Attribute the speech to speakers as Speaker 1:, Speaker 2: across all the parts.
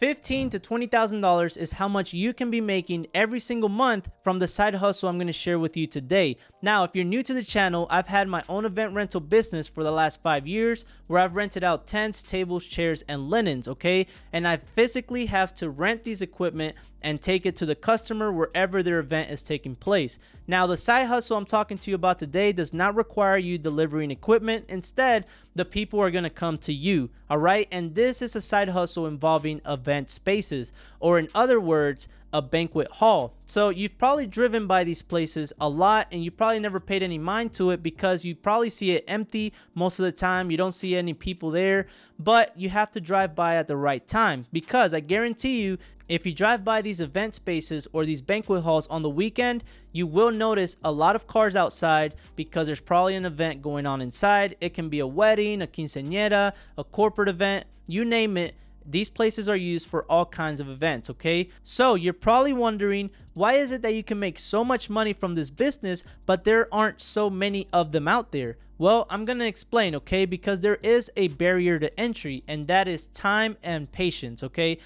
Speaker 1: $15,000 to $20,000 is how much you can be making every single month from the side hustle I'm going to share with you today. Now, if you're new to the channel, I've had my own event rental business for the last 5 years where I've rented out tents, tables, chairs, and linens, okay? And I physically have to rent these equipment and take it to the customer wherever their event is taking place. Now, the side hustle I'm talking to you about today does not require you delivering equipment. Instead, the people are going to come to you, all right? And this is a side hustle involving event spaces, or in other words, a banquet hall. So you've probably driven by these places a lot and you probably never paid any mind to it because you probably see it empty most of the time. You don't see any people there, but you have to drive by at the right time, because I guarantee you, if you drive by these event spaces or these banquet halls on the weekend, you will notice a lot of cars outside because there's probably an event going on inside. It can be a wedding, a quinceañera, a corporate event, you name it. These places are used for all kinds of events, okay? So you're probably wondering, why is it that you can make so much money from this business, but there aren't so many of them out there? Well, I'm gonna explain, okay? Because there is a barrier to entry, and that is time and patience, okay?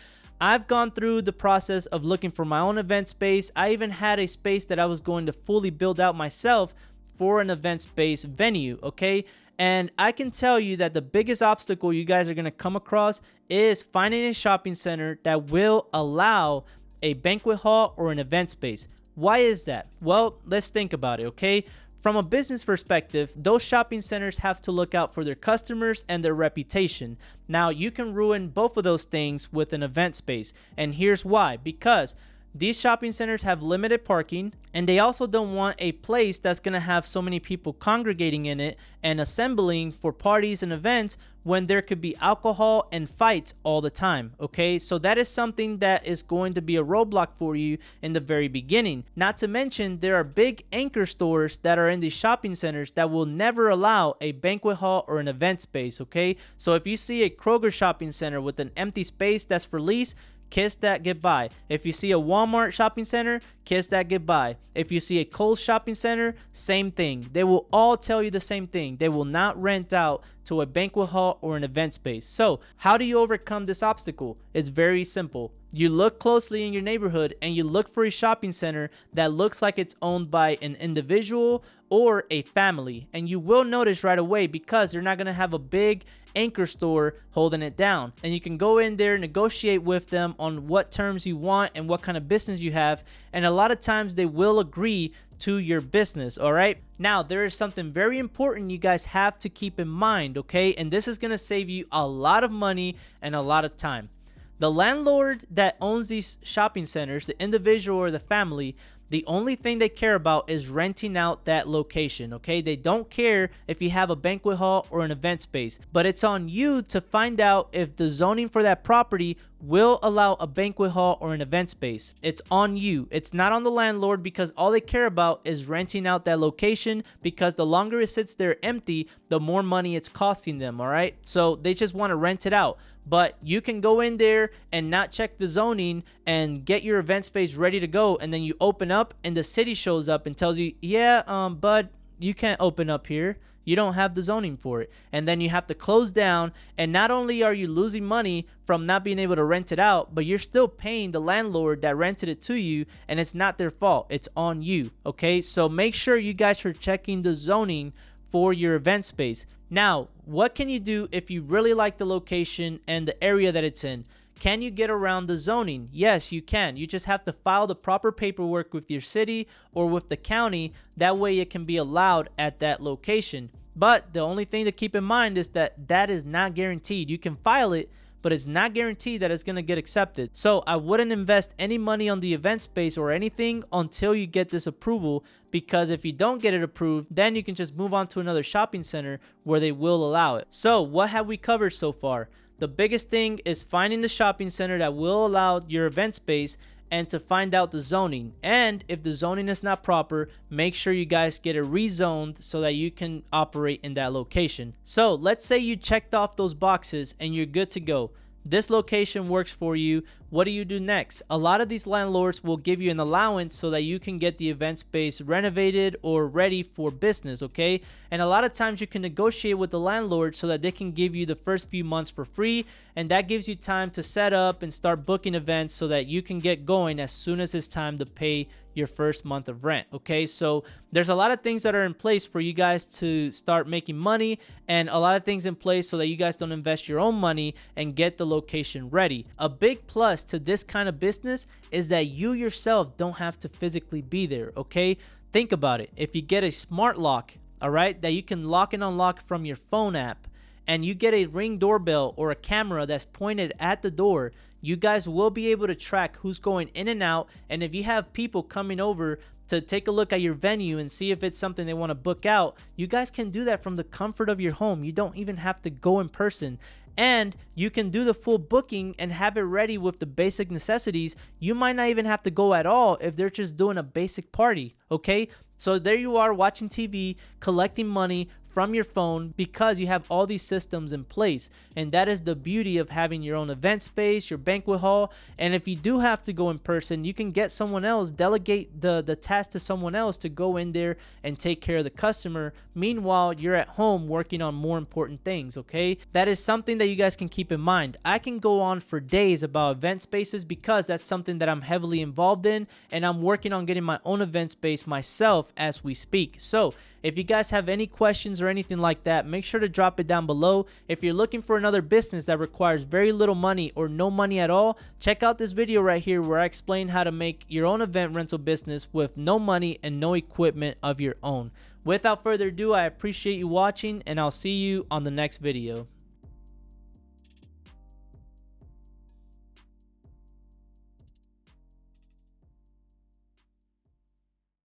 Speaker 1: I've gone through the process of looking for my own event space. I even had a space that I was going to fully build out myself for an event space venue, okay? And I can tell you that the biggest obstacle you guys are going to come across is finding a shopping center that will allow a banquet hall or an event space. Why is that? Well, let's think about it, okay? From a business perspective, those shopping centers have to look out for their customers and their reputation. Now, you can ruin both of those things with an event space. And here's why. Because these shopping centers have limited parking, and they also don't want a place that's going to have so many people congregating in it and assembling for parties and events when there could be alcohol and fights all the time, okay? So that is something that is going to be a roadblock for you in the very beginning. Not to mention, there are big anchor stores that are in these shopping centers that will never allow a banquet hall or an event space, okay? So if you see a Kroger shopping center with an empty space that's for lease, kiss that goodbye. If you see a Walmart shopping center, kiss that goodbye. If you see a Kohl's shopping center, same thing. They will all tell you the same thing. They will not rent out to a banquet hall or an event space. So how do you overcome this obstacle? It's very simple. You look closely in your neighborhood and you look for a shopping center that looks like it's owned by an individual or a family. And you will notice right away, because they're not going to have a big anchor store holding it down, and you can go in there, negotiate with them on what terms you want and what kind of business you have, and a lot of times they will agree to your business. All right, now there is something very important you guys have to keep in mind, okay? And this is going to save you a lot of money and a lot of time. The landlord that owns these shopping centers, the individual or the family, the only thing they care about is renting out that location, okay? They don't care if you have a banquet hall or an event space, but it's on you to find out if the zoning for that property will allow a banquet hall or an event space. It's on you. It's not on the landlord, because all they care about is renting out that location, because the longer it sits there empty, the more money it's costing them, all right? So they just want to rent it out. But you can go in there and not check the zoning and get your event space ready to go, and then you open up and the city shows up and tells you, yeah, bud, you can't open up here. You don't have the zoning for it. And then you have to close down, and not only are you losing money from not being able to rent it out, but you're still paying the landlord that rented it to you, and it's not their fault. It's on you, okay? So make sure you guys are checking the zoning for your event space. Now, what can you do if you really like the location and the area that it's in? Can you get around the zoning? Yes, you can. You just have to file the proper paperwork with your city or with the county. That way it can be allowed at that location. But the only thing to keep in mind is that that is not guaranteed. You can file it, but it's not guaranteed that it's going to get accepted. So I wouldn't invest any money on the event space or anything until you get this approval, because if you don't get it approved, then you can just move on to another shopping center where they will allow it. So what have we covered so far? The biggest thing is finding the shopping center that will allow your event space, and to find out the zoning. And if the zoning is not proper, make sure you guys get it rezoned so that you can operate in that location. So let's say you checked off those boxes and you're good to go. this location works for you. What do you do next? A lot of these landlords will give you an allowance so that you can get the event space renovated or ready for business, okay? And a lot of times you can negotiate with the landlord so that they can give you the first few months for free, and that gives you time to set up and start booking events so that you can get going as soon as it's time to pay your first month of rent, okay? So there's a lot of things that are in place for you guys to start making money, and a lot of things in place so that you guys don't invest your own money and get the location ready. A big plus to this kind of business is that you yourself don't have to physically be there, okay? Think about it. If you get a smart lock, all right, that you can lock and unlock from your phone app, and you get a Ring doorbell or a camera that's pointed at the door, you guys will be able to track who's going in and out. And if you have people coming over to take a look at your venue and see if it's something they want to book out, you guys can do that from the comfort of your home. You don't even have to go in person. And you can do the full booking and have it ready with the basic necessities. You might not even have to go at all if they're just doing a basic party, okay? So there you are, watching TV, collecting money from your phone because you have all these systems in place. And that is the beauty of having your own event space, your banquet hall. And if you do have to go in person, you can get someone else, delegate the task to someone else to go in there and take care of the customer. Meanwhile, you're at home working on more important things, okay? That is something that you guys can keep in mind. I can go on for days about event spaces because that's something that I'm heavily involved in, and I'm working on getting my own event space myself as we speak. So if you guys have any questions or anything like that, make sure to drop it down below. If you're looking for another business that requires very little money or no money at all, check out this video right here where I explain how to make your own event rental business with no money and no equipment of your own. Without further ado, I appreciate you watching, and I'll see you on the next video.